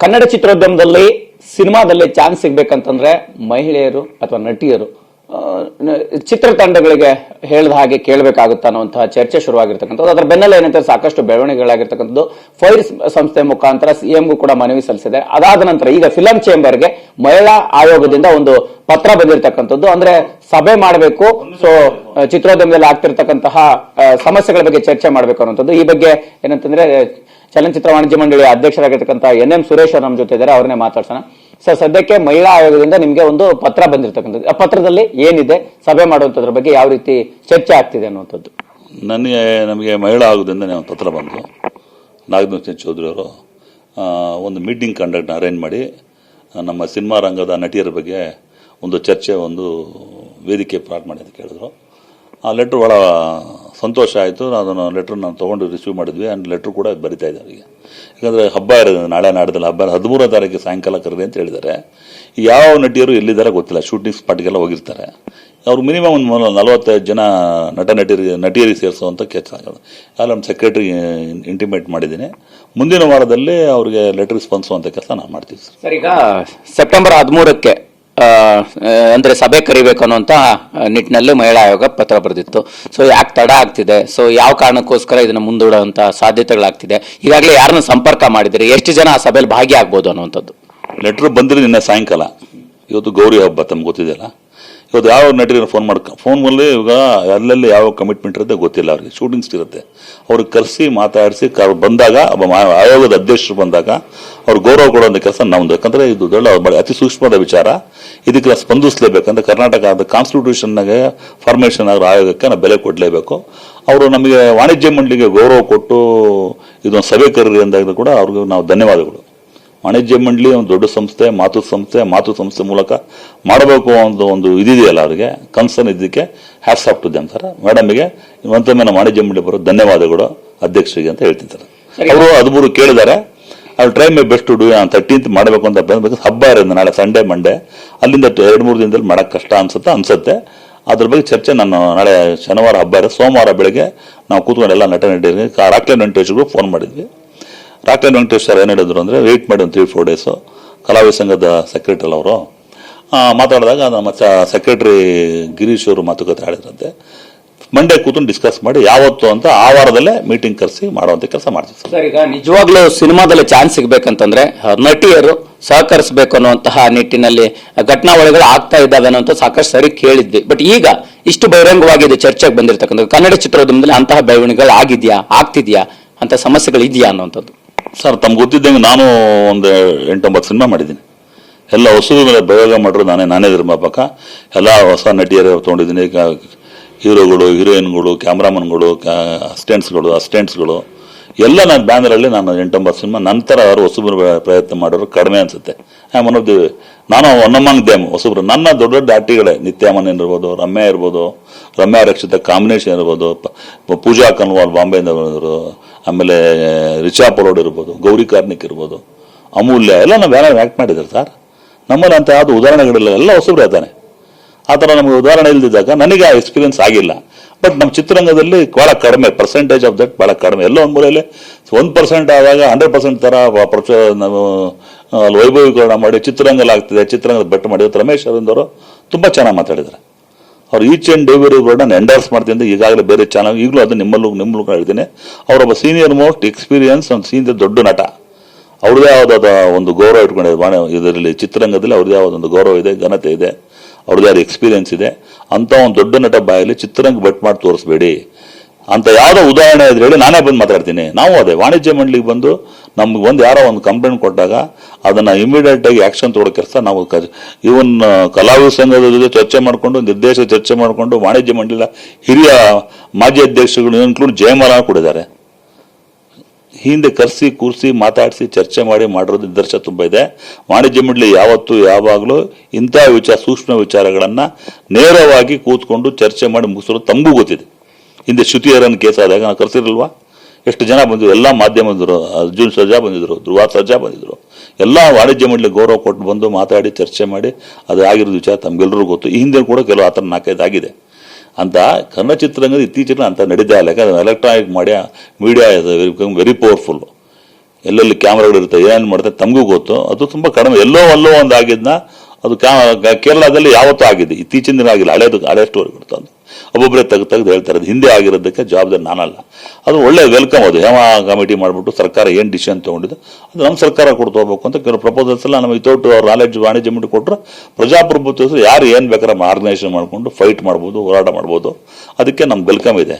ಕನ್ನಡ ಚಿತ್ರೋದ್ಯಮದಲ್ಲಿ ಸಿನಿಮಾದಲ್ಲಿ ಚಾನ್ಸ್ ಸಿಗ್ಬೇಕಂತಂದ್ರೆ ಮಹಿಳೆಯರು ಅಥವಾ ನಟಿಯರು ಚಿತ್ರತಂಡಗಳಿಗೆ ಹೇಳಿದ ಹಾಗೆ ಕೇಳಬೇಕಾಗುತ್ತಾ ಅನ್ನುವಂತಹ ಚರ್ಚೆ ಶುರುವಾಗಿರ್ತಕ್ಕಂಥದ್ದು. ಅದರ ಬೆನ್ನಲ್ಲೇ ಏನಂತ ಸಾಕಷ್ಟು ಬೆಳವಣಿಗೆಗಳಾಗಿರ್ತಕ್ಕಂಥದ್ದು. ಫೈರ್ ಸಂಸ್ಥೆ ಮುಖಾಂತರ ಸಿಎಂಗೂ ಕೂಡ ಮನವಿ ಸಲ್ಲಿಸಿದೆ. ಅದಾದ ನಂತರ ಈಗ ಫಿಲಂ ಚೇಂಬರ್ಗೆ ಮಹಿಳಾ ಆಯೋಗದಿಂದ ಒಂದು ಪತ್ರ ಬಂದಿರತಕ್ಕಂಥದ್ದು. ಅಂದ್ರೆ ಸಭೆ ಮಾಡಬೇಕು, ಸೊ ಚಿತ್ರೋದ್ಯಮದಲ್ಲಿ ಆಗ್ತಿರ್ತಕ್ಕಂತಹ ಸಮಸ್ಯೆಗಳ ಬಗ್ಗೆ ಚರ್ಚೆ ಮಾಡಬೇಕು ಅನ್ನುವಂಥದ್ದು. ಈ ಬಗ್ಗೆ ಏನಂತಂದ್ರೆ ಚಲನಚಿತ್ರ ವಾಣಿಜ್ಯ ಮಂಡಳಿಯ ಅಧ್ಯಕ್ಷರಾಗಿರ್ತಕ್ಕಂಥ NM ಸುರೇಶ್ ಅವರು ನಮ್ಮ ಜೊತೆ ಇದ್ದಾರೆ, ಅವ್ರನ್ನೇ ಮಾತಾಡ್ಸೋಣ. ಸರ್, ಸದ್ಯಕ್ಕೆ ಮಹಿಳಾ ಆಯೋಗದಿಂದ ನಿಮ್ಗೆ ಒಂದು ಪತ್ರ ಬಂದಿರತಕ್ಕಂಥದ್ದು. ಆ ಪತ್ರದಲ್ಲಿ ಏನಿದೆ, ಸಭೆ ಮಾಡುವಂತದ್ರ ಬಗ್ಗೆ ಯಾವ ರೀತಿ ಚರ್ಚೆ ಆಗ್ತಿದೆ ಅನ್ನುವಂಥದ್ದು? ನಮಗೆ ಮಹಿಳಾ ಆಯೋಗದಿಂದ ಪತ್ರ ಬಂತು. ನಾಗನೂರ್ ಚೌಧರಿ ಅವರು ಒಂದು ಮೀಟಿಂಗ್ ಅರೇಂಜ್ ಮಾಡಿ ನಮ್ಮ ಸಿನಿಮಾ ರಂಗದ ನಟಿಯರ ಬಗ್ಗೆ ಒಂದು ಚರ್ಚೆ, ಒಂದು ವೇದಿಕೆ ಪ್ರಾರಂಭ ಮಾಡಿ ಅಂತ ಕೇಳಿದ್ರು. ಆ ಲೆಟ್ರ್ ಬಹಳ ಸಂತೋಷ ಆಯಿತು. ಅದನ್ನು ಲೆಟ್ರ್ ನಾನು ತೊಗೊಂಡು ರಿಸೀವ್ ಮಾಡಿದ್ವಿ. ಆ್ಯಂಡ್ ಲೆಟ್ರ್ ಕೂಡ ಬರಿತಾ ಇದ್ದಾರೆ ಈಗ. ಯಾಕಂದರೆ ಹಬ್ಬ ಇರೋದು, ನಾಳೆ ನಾಡ್ದಲ್ಲಿ ಹಬ್ಬ 13ನೇ ತಾರೀಕಿಗೆ ಸಾಯಂಕಾಲ ಕರೆದೆ ಅಂತ ಹೇಳಿದ್ದಾರೆ. ಯಾವ ನಟಿಯರು ಎಲ್ಲಿದ್ದಾರೆ ಗೊತ್ತಿಲ್ಲ, ಶೂಟಿಂಗ್ ಸ್ಪಾಟ್ಗೆಲ್ಲ ಹೋಗಿರ್ತಾರೆ. ಅವ್ರು ಮಿನಿಮಮ್ ಒಂದು 45 ಜನ ನಟಿಯರಿಗೆ ಸೇರಿಸುವಂಥ ಕೆಲಸ ಆಗೋದು. ಅಲ್ಲಿ ನಮ್ಮ ಸೆಕ್ರೆಟರಿ ಇಂಟಿಮೇಟ್ ಮಾಡಿದ್ದೀನಿ. ಮುಂದಿನ ವಾರದಲ್ಲಿ ಅವ್ರಿಗೆ ಲೆಟರ್ ಸ್ಪಂದಿಸುವಂಥ ಕೆಲಸ ನಾನು ಮಾಡ್ತೀವಿ ಸರ್. ಈಗ ಸೆಪ್ಟೆಂಬರ್ 13ಕ್ಕೆ ಅಂದ್ರೆ ಸಭೆ ಕರಿಬೇಕು ಅನ್ನುವಂತ ನಿಟ್ಟಿನಲ್ಲಿ ಮಹಿಳಾ ಆಯೋಗ ಪತ್ರ ಬರೆದಿತ್ತು. ಸೊ ಯಾಕೆ ತಡ ಆಗ್ತಿದೆ, ಸೊ ಯಾವ ಕಾರಣಕ್ಕೋಸ್ಕರ ಇದನ್ನ ಮುಂದೂಡುವಂತ ಸಾಧ್ಯತೆಗಳಾಗ್ತಿದೆ? ಈಗಾಗಲೇ ಯಾರನ್ನ ಸಂಪರ್ಕ ಮಾಡಿದಿರಿ, ಎಷ್ಟು ಜನ ಆ ಸಭೆಯಲ್ಲಿ ಭಾಗಿಯಾಗಬಹುದು ಅನ್ನುವಂಥದ್ದು? ಲೆಟರ್ ಬಂದಿರಿ ನಿನ್ನೆ ಸಾಯಂಕಾಲ. ಇವತ್ತು ಗೌರಿ ಹಬ್ಬ ತಮ್ಗೆ ಗೊತ್ತಿದೆಯಲ್ಲ. ಇವತ್ತು ಯಾವ ನಟಿಗೆ ಫೋನ್ ಮೇಲೆ ಇವಾಗ ಅಲ್ಲಲ್ಲಿ ಯಾವ ಕಮಿಟ್ಮೆಂಟ್ ಇರುತ್ತೆ ಗೊತ್ತಿಲ್ಲ. ಅವ್ರಿಗೆ ಶೂಟಿಂಗ್ಸ್ ಇರುತ್ತೆ. ಅವ್ರಿಗೆ ಕರೆಸಿ ಮಾತಾಡಿಸಿ ಬಂದಾಗ, ಆಯೋಗದ ಅಧ್ಯಕ್ಷರು ಬಂದಾಗ ಅವ್ರು ಗೌರವ ಕೊಡುವಂಥ ಕೆಲಸ ನಮ್ದು. ಯಾಕಂದ್ರೆ ಇದು ದೊಡ್ಡ ಅತಿ ಸೂಕ್ಷ್ಮದ ವಿಚಾರ. ಇದಕ್ಕೆ ಸ್ಪಂದಿಸಲೇಬೇಕಂದ್ರೆ ಕರ್ನಾಟಕ ಕಾನ್ಸ್ಟಿಟ್ಯೂಷನ್ನಾಗೆ ಫಾರ್ಮೇಷನ್ ಆಗೋ ಆಯೋಗಕ್ಕೆ ನಾವು ಬೆಲೆ ಕೊಡಲೇಬೇಕು. ಅವರು ನಮಗೆ ವಾಣಿಜ್ಯ ಮಂಡಳಿಗೆ ಗೌರವ ಕೊಟ್ಟು ಇದೊಂದು ಸಭೆ ಕರೀರಿ ಅಂದಾಗ ಕೂಡ ಅವ್ರಿಗೆ ನಾವು ಧನ್ಯವಾದಗಳು. ವಾಣಿಜ್ಯ ಮಂಡಳಿ ಒಂದು ದೊಡ್ಡ ಸಂಸ್ಥೆ, ಮಾತು ಸಂಸ್ಥೆ ಮೂಲಕ ಮಾಡಬೇಕು ಅಂತ ಒಂದು ಇದಿದೆಯಲ್ಲ, ಅವರಿಗೆ ಕನ್ಸರ್ನ್ ಇದಕ್ಕೆ hats off to them sir. ಮೇಡಮ್ಗೆ ಮತ್ತೊಮ್ಮೆ ನಮ್ಮ ವಾಣಿಜ್ಯ ಮಂಡಳಿ ಬರೋ ಧನ್ಯವಾದಗಳು ಅಧ್ಯಕ್ಷರಿಗೆ ಅಂತ ಹೇಳ್ತಿದ್ದಾರೆ. ಅವರು 13 ಕೇಳಿದ್ದಾರೆ. ಅವ್ರು try my best to do 13th ಮಾಡಬೇಕು ಅಂತ ಹಬ್ಬ ಇರೋದು ನಾಳೆ ಸಂಡೇ ಮಂಡೇ. ಅಲ್ಲಿಂದ 2-3 ದಿನದಲ್ಲಿ ಮಾಡಕ್ ಕಷ್ಟ ಅನ್ಸುತ್ತೆ. ಅದ್ರ ಬಗ್ಗೆ ಚರ್ಚೆ ನಾನು ನಾಳೆ ಶನಿವಾರ ಹಬ್ಬ ಇರೋ ಸೋಮವಾರ ಬೆಳಗ್ಗೆ ನಾವು ಕೂತ್ಕೊಂಡು ಎಲ್ಲ ನಟಿಯರಿಗೆ ರಾಕ್ಲೈನ್ ವೆಂಕಟೇಶ್ಗೂ ಫೋನ್ ಮಾಡಿದ್ವಿ. ರಾಕ್ಲೈನ್ ವೆಂಕಟೇಶ್ ಸರ್ ಏನು ಹೇಳಿದ್ರು ಅಂದರೆ ವೇಟ್ ಮಾಡಿ ಒಂದು 3-4 ಡೇಸು. ಕಲಾವಿದ ಸಂಘದ ಸೆಕ್ರೆಟರಿ ಅವರು ಮಾತಾಡಿದಾಗ ನಮ್ಮ ಸೆಕ್ರೆಟರಿ ಗಿರೀಶ್ ಅವರು ಮಾತುಕತೆ ಆಡಿದ್ರಂತೆ. ಮಂಡೇ ಕೂತ್ಕೊಂಡು ಡಿಸ್ಕಸ್ ಮಾಡಿ ಯಾವತ್ತು ಅಂತ ಆ ವಾರದಲ್ಲೇ ಮೀಟಿಂಗ್ ಕರೆಸಿ ಮಾಡುವಂತ ಕೆಲಸ ಮಾಡ್ತೀವಿ ಸರ್. ಈಗ ನಿಜವಾಗ್ಲೂ ಸಿನಿಮಾದಲ್ಲಿ ಚಾನ್ಸ್ ಸಿಗ್ಬೇಕಂತಂದ್ರೆ ನಟಿಯರು ಸಹಕರಿಸಬೇಕು ಅನ್ನುವಂತಹ ನಿಟ್ಟಿನಲ್ಲಿ ಘಟನಾವಳಿಗಳು ಆಗ್ತಾ ಇದ್ದಾವೆ ಅನ್ನೋಂಥ ಸಾಕಷ್ಟು ಸರಿ ಕೇಳಿದ್ವಿ. ಬಟ್ ಈಗ ಇಷ್ಟು ಬಹಿರಂಗವಾಗಿ ಚರ್ಚೆಗೆ ಬಂದಿರತಕ್ಕಂಥ ಕನ್ನಡ ಚಿತ್ರೋದ್ಯಮದಲ್ಲಿ ಅಂತಹ ಬೆಳವಣಿಗೆಗಳು ಆಗಿದ್ಯಾ, ಆಗ್ತಿದ್ಯಾ, ಅಂತ ಸಮಸ್ಯೆಗಳು ಇದೆಯಾ ಅನ್ನುವಂಥದ್ದು? ಸರ್, ತಮ್ಗೆ ಗೊತ್ತಿದ್ದಂಗೆ ನಾನು ಒಂದು 8-9 ಸಿನಿಮಾ ಮಾಡಿದ್ದೀನಿ. ಎಲ್ಲ ಹೊಸದು ಮೇಲೆ ಪ್ರಯೋಗ ಮಾಡಿದ್ರು ನಾನೇ ನಿರ್ಮಾಪಕ. ಎಲ್ಲ ಹೊಸ ನಟಿಯರು ತೊಗೊಂಡಿದ್ದೀನಿ. ಹೀರೋಗಳು, ಹೀರೋಯಿನ್ಗಳು, ಕ್ಯಾಮ್ರಾಮನ್ಗಳು, ಅಸಿಸ್ಟೆಂಟ್ಸ್ಗಳು ಎಲ್ಲ ನನ್ನ ಬ್ಯಾನರಲ್ಲಿ ನಾನು 8-9 ಸಿನಿಮಾ. ನಂತರ ಅವರು ಹೊಸಬ್ರು ಪ್ರಯತ್ನ ಮಾಡೋರು ಕಡಿಮೆ ಅನ್ಸುತ್ತೆ. ನಾನು ಒನ್ನಮಂಗ್ ದೇಮ್ ಹೊಸಬ್ರು ನನ್ನ ದೊಡ್ಡ ದೊಡ್ಡ ಆರ್ಟಿಗಳೇ. ನಿತ್ಯಾಮನ್ ಇರ್ಬೋದು, ರಮ್ಯಾ ರಕ್ಷಿತ ಕಾಂಬಿನೇಷನ್ ಇರ್ಬೋದು, ಪೂಜಾ ಕನ್ವಾಲ್ ಬಾಂಬೆಯಿಂದ ಬಂದರು, ಆಮೇಲೆ ರಿಚಾ ಪರೋಡ್ ಇರ್ಬೋದು, ಗೌರಿ ಕಾರ್ನಿಕ್ ಇರ್ಬೋದು, ಅಮೂಲ್ಯ ಎಲ್ಲ ನಾವು ಬ್ಯಾನರ್ ಆಕ್ಟ್ ಮಾಡಿದ್ದಾರೆ ಸರ್. ನಮ್ಮಲ್ಲಿ ಅಂತ ಯಾವುದು ಉದಾಹರಣೆಗಳಿಲ್ಲ, ಎಲ್ಲ ಹೊಸಬ್ರು ಹೇಳ್ತಾನೆ. ಆ ಥರ ನಮಗೆ ಉದಾಹರಣೆ ಇಲ್ದಿದ್ದಾಗ ನನಗೆ ಆ ಎಕ್ಸ್ಪೀರಿಯನ್ಸ್ ಆಗಿಲ್ಲ. ಬಟ್ ನಮ್ಮ ಚಿತ್ರರಂಗದಲ್ಲಿ ಬಹಳ ಕಡಿಮೆ, ಪರ್ಸೆಂಟೇಜ್ ಆಫ್ ದಟ್ ಬಹಳ ಕಡಿಮೆ. ಎಲ್ಲೋ ಒಂದು ಮೂಲೆಯಲ್ಲಿ 1% ಆದಾಗ 100% ತರ ನಾವು ವೈಭವೀಕರಣ ಮಾಡಿ ಚಿತ್ರರಂಗಲ್ಲಿ ಆಗ್ತಿದೆ, ಚಿತ್ರರಂಗದ ಬೆಟ್ಟು ಮಾಡಿದ್ರು. ರಮೇಶ್ ಅರವಿಂದವರು ತುಂಬಾ ಚೆನ್ನಾಗಿ ಮಾತಾಡಿದ್ದಾರೆ. ಅವ್ರು ಈಚ್ ಅಂಡ್ ಎವ್ರಿ ವರ್ಡ್ ನಾನು ಎಂಡರ್ಸ್ ಮಾಡ್ತೀನಿ ಅಂತ ಈಗಾಗಲೇ ಬೇರೆ ಚಾನಲ್, ಈಗಲೂ ಅದು ನಿಮ್ಮಲ್ಲೂ ಹೇಳ್ತೀನಿ. ಅವರೊಬ್ಬ ಸೀನಿಯರ್ ಮೋಸ್ಟ್ ಎಕ್ಸ್ಪೀರಿಯನ್ಸ್, ಒಂದು ಸೀನಿಯರ್ ದೊಡ್ಡ ನಟ. ಅವ್ರದೇ ಯಾವುದಾದ ಒಂದು ಗೌರವ ಇಟ್ಕೊಂಡಿದೆ ಇದರಲ್ಲಿ, ಚಿತ್ರರಂಗದಲ್ಲಿ ಅವ್ರದೇ ಯಾವುದೊಂದು ಗೌರವ ಇದೆ, ಘನತೆ ಇದೆ, ಅವ್ರದ್ದು ಯಾರು ಎಕ್ಸ್ಪೀರಿಯನ್ಸ್ ಇದೆ. ಅಂತ ಒಂದು ದೊಡ್ಡ ನಟ ಬಾಯಲ್ಲಿ ಚಿತ್ರರಂಗ ಬೆಟ್ ಮಾಡಿ ತೋರಿಸ್ಬೇಡಿ ಅಂತ ಯಾವುದೋ ಉದಾಹರಣೆ ಇದ್ರೆ ಹೇಳಿ, ನಾನೇ ಬಂದು ಮಾತಾಡ್ತೀನಿ. ನಾವು ಅದೇ ವಾಣಿಜ್ಯ ಮಂಡಳಿಗೆ ಬಂದು ನಮ್ಗೆ ಯಾರೋ ಒಂದು ಕಂಪ್ಲೇಂಟ್ ಕೊಟ್ಟಾಗ ಅದನ್ನ ಇಮಿಡಿಯೇಟ್ ಆಗಿ ಆಕ್ಷನ್ ತಗೊಳ್ಳೋ ಕೆಲಸ ನಾವು ಇವನ್ ಕಲಾವಿದ ಸಂಘದ ಜೊತೆ ಚರ್ಚೆ ಮಾಡಿಕೊಂಡು, ನಿರ್ದೇಶಕ ಚರ್ಚೆ ಮಾಡಿಕೊಂಡು, ವಾಣಿಜ್ಯ ಮಂಡಳಿಯ ಹಿರಿಯ ಮಾಜಿ ಅಧ್ಯಕ್ಷಗಳು ಇನ್ಕ್ಲೂಡ್ ಜಯಮಾಲ ಕೊಡಿದ್ದಾರೆ. ಹಿಂದೆ ಕರೆಸಿ ಕೂರಿಸಿ ಮಾತಾಡಿಸಿ ಚರ್ಚೆ ಮಾಡಿರೋದು ನಿದರ್ಶನ ತುಂಬ ಇದೆ. ವಾಣಿಜ್ಯ ಮಂಡಳಿ ಯಾವತ್ತೂ ಯಾವಾಗಲೂ ಇಂತಹ ಸೂಕ್ಷ್ಮ ವಿಚಾರಗಳನ್ನ ನೇರವಾಗಿ ಕೂತ್ಕೊಂಡು ಚರ್ಚೆ ಮಾಡಿ ಮುಗಿಸೋದು ತಮಗೂ ಗೊತ್ತಿದೆ. ಹಿಂದೆ ಶ್ರುತಿಯರನ್ನು ಕೇಸ್ ಆದಾಗ ನಾವು ಕರೆಸಿರಲ್ವಾ? ಎಷ್ಟು ಜನ ಬಂದಿದ್ರು, ಎಲ್ಲ ಮಾಧ್ಯಮದರು, ಅರ್ಜುನ್ ಸರ್ಜಾ ಬಂದಿದ್ರು, ಧ್ರುವ ಸರ್ಜಾ ಬಂದಿದ್ರು. ಎಲ್ಲ ವಾಣಿಜ್ಯ ಮಂಡಳಿ ಗೌರವ ಕೊಟ್ಟು ಬಂದು ಮಾತಾಡಿ ಚರ್ಚೆ ಮಾಡಿ ಅದು ಆಗಿರೋದು ವಿಚಾರ ತಮ್ಗೆಲ್ಲರಿಗೂ ಗೊತ್ತು. ಈ ಹಿಂದೆ ಕೂಡ ಕೆಲವು ಆ ಥರ 4-5 ಆಗಿದೆ ಅಂತ. ಕನ್ನಡ ಚಿತ್ರರಂಗದ ಇತ್ತೀಚೆಗೆ ಅಂತ ನಡೀತಾ ಇಲ್ಲ. ಯಾಕಂದ್ರೆ electronic media is very powerful. ಎಲ್ಲೆಲ್ಲಿ ಕ್ಯಾಮ್ರಾಗಳಿರುತ್ತೆ, ಏನೇನು ಮಾಡ್ತಾರೆ ತಮಗೂ ಗೊತ್ತು. ಅದು ತುಂಬಾ ಕಡಿಮೆ, ಎಲ್ಲೋ ಅಲ್ಲೋ ಒಂದು ಆಗಿದ್ನ ಅದು ಕೇರಳದಲ್ಲಿ ಯಾವತ್ತೂ ಆಗಿದೆ, ಇತ್ತೀಚಿನ ದಿನ ಆಗಿಲ್ಲ. ಹಳೆ ಸ್ಟೋರಿ ಕೊಡ್ತಾರೆ, ಒಬ್ಬೊಬ್ಬರೇ ತೆಗೆದು ಹೇಳ್ತಾರೆ. ಅದು ಹಿಂದೆ ಆಗಿರೋದಕ್ಕೆ ಜವಾಬ್ದಾರಿ ನಾನಲ್ಲ. ಅದು ಒಳ್ಳೆ ವೆಲ್ಕಮ್. ಅದು ಹೇಮ ಕಮಿಟಿ ಮಾಡಿಬಿಟ್ಟು ಸರ್ಕಾರ ಏನು ಡಿಸಿಷನ್ ತಗೊಂಡಿದ್ದು ಅದು ನಮ್ಮ ಸರ್ಕಾರ ಕೊಡ್ತು ಹೋಗ್ಬೇಕು ಅಂತ ಕೆಲವು ಪ್ರಪೋಸಲ್ಸ್ ಎಲ್ಲ ನಮಗೆ ವಿತೌಟ್ ಅವ್ರ ನಾಲೆಡ್ಜ್ ವಾಣಿಜ್ಯ ಮಂಡಳಿ ಕೊಟ್ಟರೆ ಪ್ರಜಾಪ್ರಭುತ್ವ ಯಾರು ಏನು ಬೇಕಾದ್ರೆ ಆರ್ಗನೈಸೇಷನ್ ಮಾಡಿಕೊಂಡು ಫೈಟ್ ಮಾಡ್ಬೋದು, ಹೋರಾಟ ಮಾಡ್ಬೋದು. ಅದಕ್ಕೆ ನಮ್ಗೆ ವೆಲ್ಕಮ್ ಇದೆ.